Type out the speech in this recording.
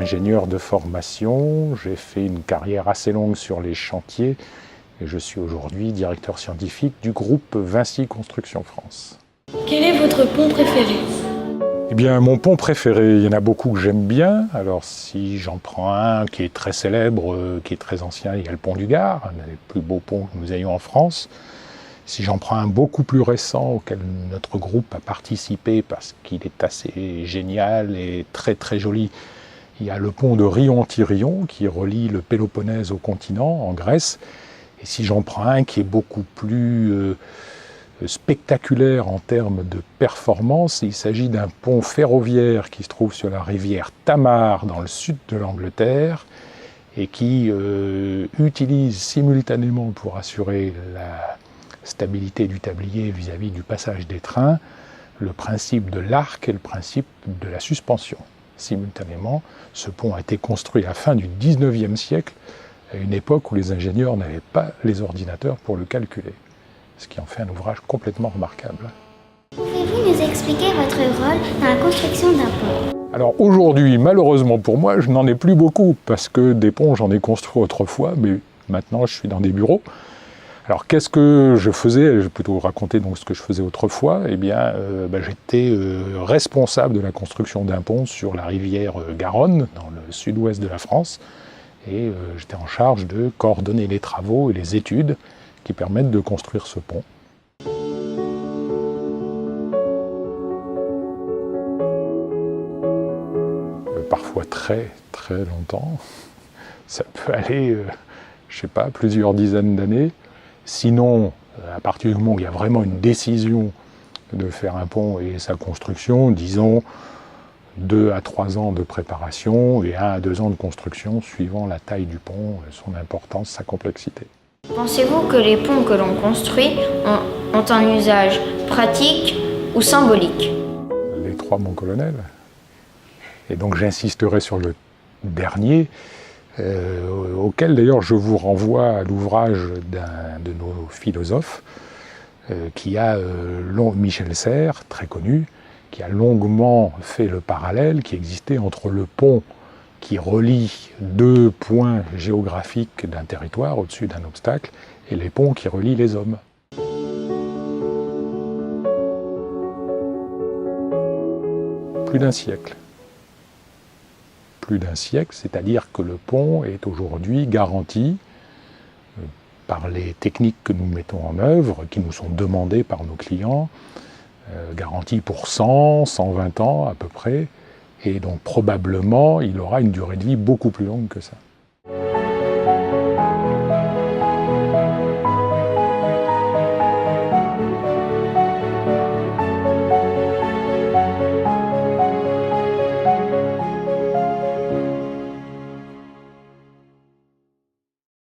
ingénieur de formation, j'ai fait une carrière assez longue sur les chantiers et je suis aujourd'hui directeur scientifique du groupe Vinci Construction France. Quel est votre pont préféré ? Eh bien, mon pont préféré, il y en a beaucoup que j'aime bien. Alors, si j'en prends un qui est très célèbre, qui est très ancien, il y a le pont du Gard, un des plus beaux ponts que nous ayons en France. Si j'en prends un beaucoup plus récent, auquel notre groupe a participé parce qu'il est assez génial et très très joli, il y a le pont de Rion-Antirion qui relie le Péloponnèse au continent, en Grèce. Et si j'en prends un qui est beaucoup plus spectaculaire en termes de performance, il s'agit d'un pont ferroviaire qui se trouve sur la rivière Tamar dans le sud de l'Angleterre et qui utilise simultanément pour assurer la stabilité du tablier vis-à-vis du passage des trains le principe de l'arc et le principe de la suspension. Simultanément, ce pont a été construit à la fin du 19e siècle, à une époque où les ingénieurs n'avaient pas les ordinateurs pour le calculer, ce qui en fait un ouvrage complètement remarquable. Pouvez-vous nous expliquer votre rôle dans la construction d'un pont ? Alors aujourd'hui, malheureusement pour moi, je n'en ai plus beaucoup, parce que des ponts, j'en ai construit autrefois, mais maintenant je suis dans des bureaux. Alors qu'est-ce que je faisais ? Je vais plutôt vous raconter donc ce que je faisais autrefois. Eh bien, j'étais responsable de la construction d'un pont sur la rivière Garonne, dans le sud-ouest de la France, et j'étais en charge de coordonner les travaux et les études qui permettent de construire ce pont. Parfois très très longtemps, ça peut aller, je sais pas, plusieurs dizaines d'années. Sinon, à partir du moment où il y a vraiment une décision de faire un pont et sa construction, disons 2 à 3 ans de préparation et 1 à 2 ans de construction, suivant la taille du pont, son importance, sa complexité. Pensez-vous que les ponts que l'on construit ont un usage pratique ou symbolique ? Les 3, mon colonel. Et donc j'insisterai sur le dernier, auquel d'ailleurs je vous renvoie à l'ouvrage d'un de nos philosophes, Michel Serres, très connu, qui a longuement fait le parallèle qui existait entre le pont qui relie 2 points géographiques d'un territoire au-dessus d'un obstacle et les ponts qui relient les hommes. Plus d'un siècle. Plus d'un siècle, c'est-à-dire que le pont est aujourd'hui garanti par les techniques que nous mettons en œuvre, qui nous sont demandées par nos clients, garanti pour 100, 120 ans à peu près, et donc probablement il aura une durée de vie beaucoup plus longue que ça.